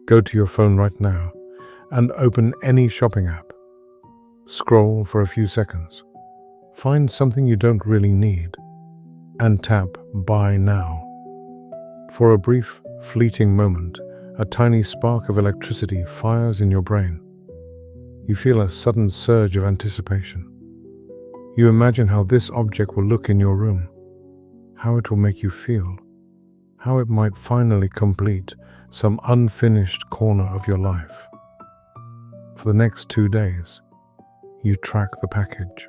Go to your phone right now and open any shopping app. Scroll for a few seconds. Find something you don't really need and tap Buy Now. For a brief, fleeting moment, a tiny spark of electricity fires in your brain. You feel a sudden surge of anticipation. You imagine how this object will look in your room, how it will make you feel, how it might finally complete some unfinished corner of your life. For the next 2 days, you track the package.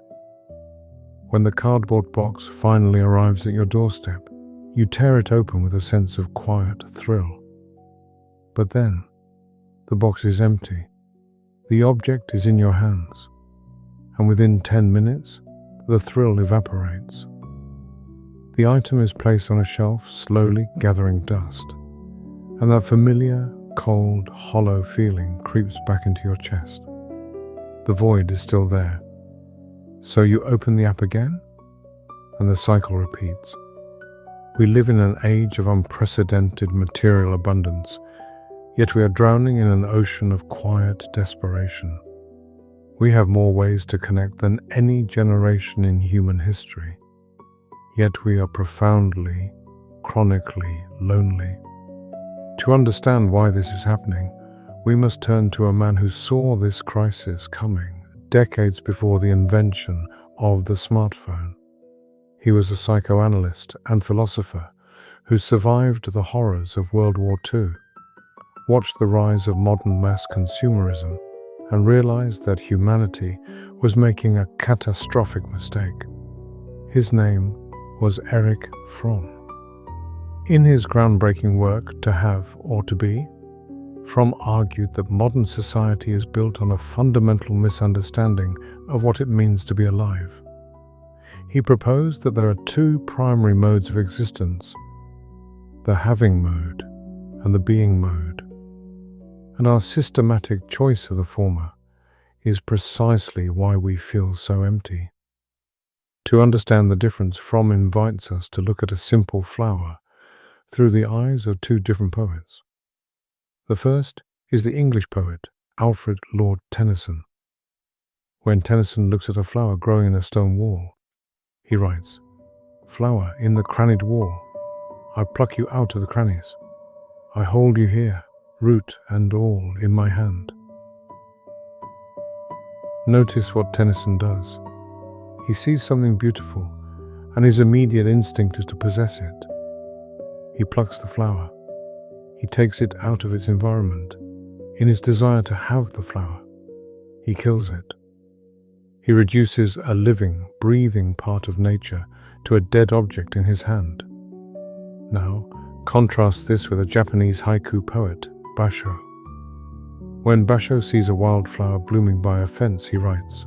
When the cardboard box finally arrives at your doorstep, you tear it open with a sense of quiet thrill. But then, the box is empty. The object is in your hands, and within 10 minutes, the thrill evaporates. The item is placed on a shelf, slowly gathering dust, and that familiar, cold, hollow feeling creeps back into your chest. The void is still there. So you open the app again, and the cycle repeats. We live in an age of unprecedented material abundance, yet we are drowning in an ocean of quiet desperation. We have more ways to connect than any generation in human history, yet we are profoundly, chronically lonely. To understand why this is happening, we must turn to a man who saw this crisis coming decades before the invention of the smartphone. He was a psychoanalyst and philosopher who survived the horrors of World War II, watched the rise of modern mass consumerism, and realized that humanity was making a catastrophic mistake. His name was Erich Fromm. In his groundbreaking work, To Have or To Be, Fromm argued that modern society is built on a fundamental misunderstanding of what it means to be alive. He proposed that there are two primary modes of existence, the having mode and the being mode, and our systematic choice of the former is precisely why we feel so empty. To understand the difference, Fromm invites us to look at a simple flower through the eyes of two different poets. The first is the English poet Alfred Lord Tennyson. When Tennyson looks at a flower growing in a stone wall, he writes, "Flower in the crannied wall, I pluck you out of the crannies. I hold you here, root and all, in my hand." Notice what Tennyson does. He sees something beautiful, and his immediate instinct is to possess it. He plucks the flower. He takes it out of its environment. In his desire to have the flower, he kills it. He reduces a living, breathing part of nature to a dead object in his hand. Now, contrast this with a Japanese haiku poet, Basho. When Basho sees a wildflower blooming by a fence, he writes,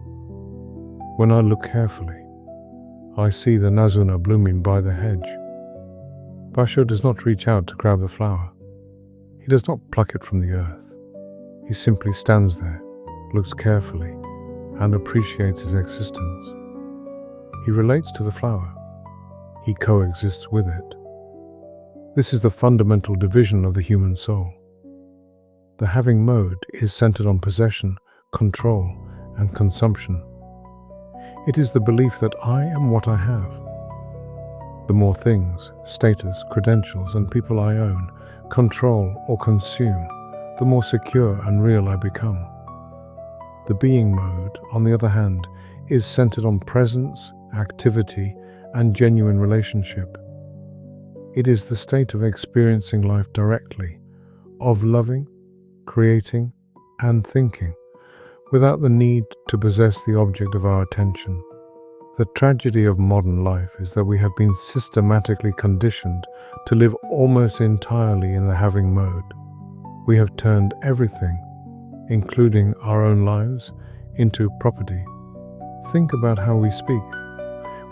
"When I look carefully, I see the Nazuna blooming by the hedge." Basho does not reach out to grab the flower. He does not pluck it from the earth. He simply stands there, looks carefully, and appreciates its existence. He relates to the flower. He coexists with it. This is the fundamental division of the human soul. The having mode is centered on possession, control, and consumption. It is the belief that I am what I have. The more things, status, credentials, and people I own, control, or consume, the more secure and real I become. The being mode, on the other hand, is centered on presence, activity, and genuine relationship. It is the state of experiencing life directly, of loving, creating, and thinking, without the need to possess the object of our attention. The tragedy of modern life is that we have been systematically conditioned to live almost entirely in the having mode. We have turned everything, including our own lives, into property. Think about how we speak.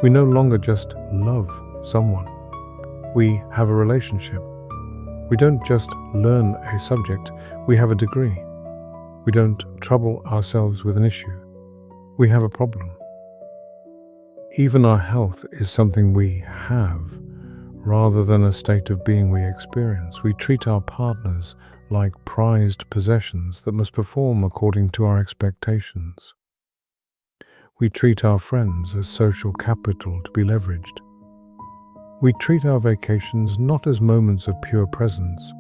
We no longer just love someone. We have a relationship. We don't just learn a subject, we have a degree. We don't trouble ourselves with an issue. We have a problem. Even our health is something we have, rather than a state of being we experience. We treat our partners like prized possessions that must perform according to our expectations. We treat our friends as social capital to be leveraged. We treat our vacations not as moments of pure presence,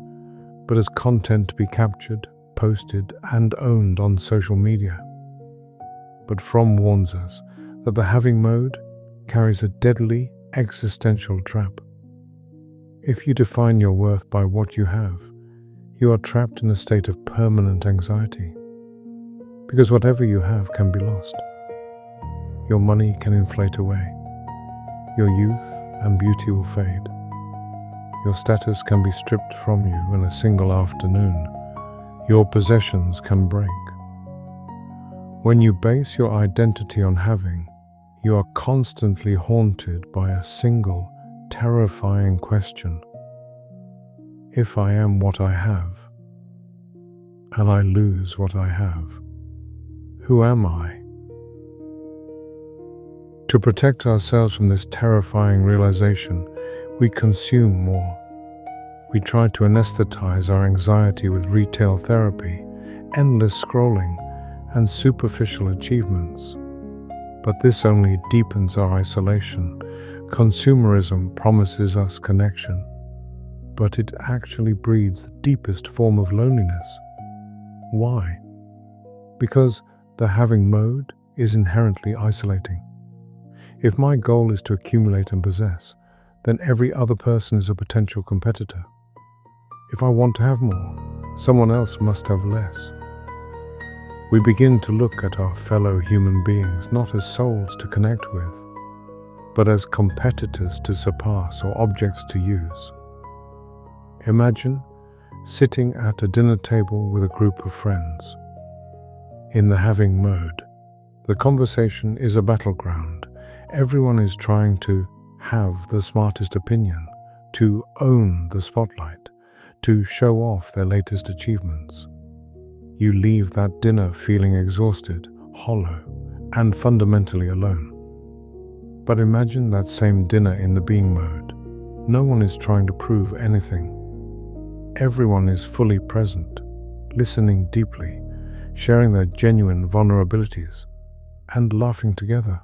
but as content to be captured, posted, and owned on social media. But Fromm warns us that the having mode carries a deadly existential trap. If you define your worth by what you have, you are trapped in a state of permanent anxiety, because whatever you have can be lost. Your money can inflate away. Your youth and beauty will fade. Your status can be stripped from you in a single afternoon. Your possessions can break. When you base your identity on having, you are constantly haunted by a single, terrifying question. If I am what I have, and I lose what I have, who am I? To protect ourselves from this terrifying realization, we consume more. We try to anesthetize our anxiety with retail therapy, endless scrolling, and superficial achievements. But this only deepens our isolation. Consumerism promises us connection, but it actually breeds the deepest form of loneliness. Why? Because the having mode is inherently isolating. If my goal is to accumulate and possess, then every other person is a potential competitor. If I want to have more, someone else must have less. We begin to look at our fellow human beings not as souls to connect with, but as competitors to surpass or objects to use. Imagine sitting at a dinner table with a group of friends. In the having mode, the conversation is a battleground. Everyone is trying to have the smartest opinion, to own the spotlight, to show off their latest achievements. You leave that dinner feeling exhausted, hollow, and fundamentally alone. But imagine that same dinner in the being mode. No one is trying to prove anything. Everyone is fully present, listening deeply, sharing their genuine vulnerabilities, and laughing together.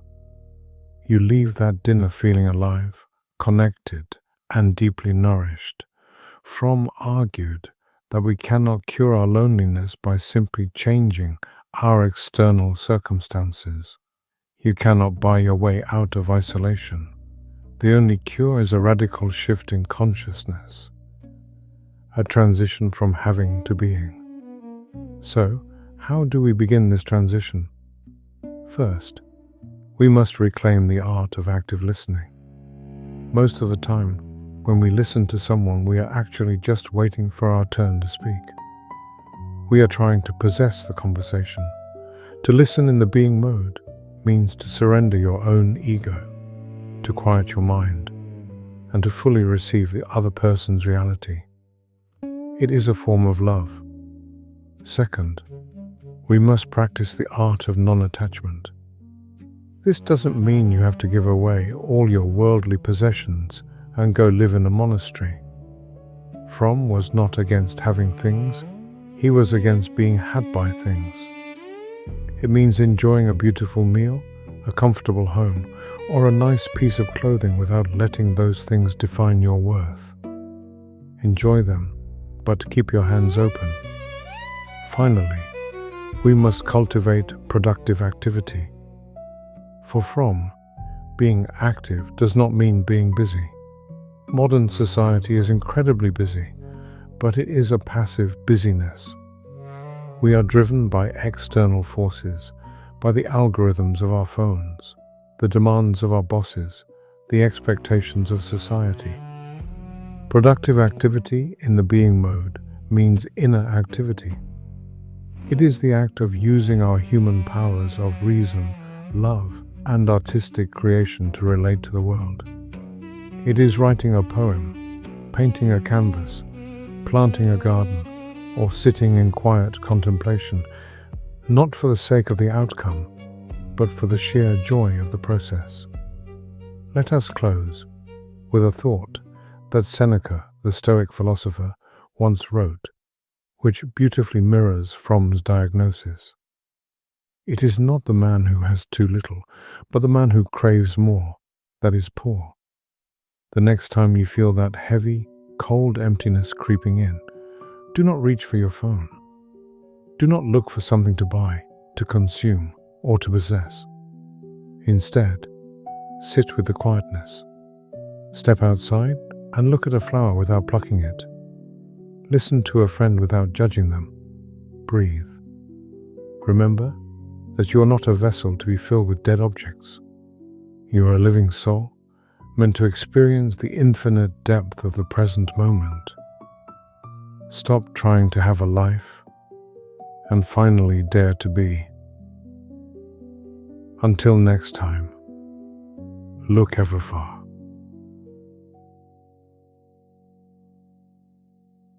You leave that dinner feeling alive, connected, and deeply nourished. Fromm argued that we cannot cure our loneliness by simply changing our external circumstances. You cannot buy your way out of isolation. The only cure is a radical shift in consciousness, a transition from having to being. So, how do we begin this transition? First, we must reclaim the art of active listening. Most of the time, when we listen to someone, we are actually just waiting for our turn to speak. We are trying to possess the conversation. To listen in the being mode means to surrender your own ego, to quiet your mind, and to fully receive the other person's reality. It is a form of love. Second, we must practice the art of non-attachment. This doesn't mean you have to give away all your worldly possessions and go live in a monastery. Fromm was not against having things, he was against being had by things. It means enjoying a beautiful meal, a comfortable home, or a nice piece of clothing without letting those things define your worth. Enjoy them, but keep your hands open. Finally, we must cultivate productive activity. For Fromm, being active does not mean being busy. Modern society is incredibly busy, but it is a passive busyness. We are driven by external forces, by the algorithms of our phones, the demands of our bosses, the expectations of society. Productive activity in the being mode means inner activity. It is the act of using our human powers of reason, love, and artistic creation to relate to the world. It is writing a poem, painting a canvas, planting a garden, or sitting in quiet contemplation, not for the sake of the outcome, but for the sheer joy of the process. Let us close with a thought that Seneca, the Stoic philosopher, once wrote, which beautifully mirrors Fromm's diagnosis. It is not the man who has too little, but the man who craves more, that is poor. The next time you feel that heavy, cold emptiness creeping in, do not reach for your phone. Do not look for something to buy, to consume, or to possess. Instead, sit with the quietness. Step outside and look at a flower without plucking it. Listen to a friend without judging them. Breathe. Remember that you are not a vessel to be filled with dead objects. You are a living soul, meant to experience the infinite depth of the present moment. Stop trying to have a life, and finally dare to be. Until next time, look ever far.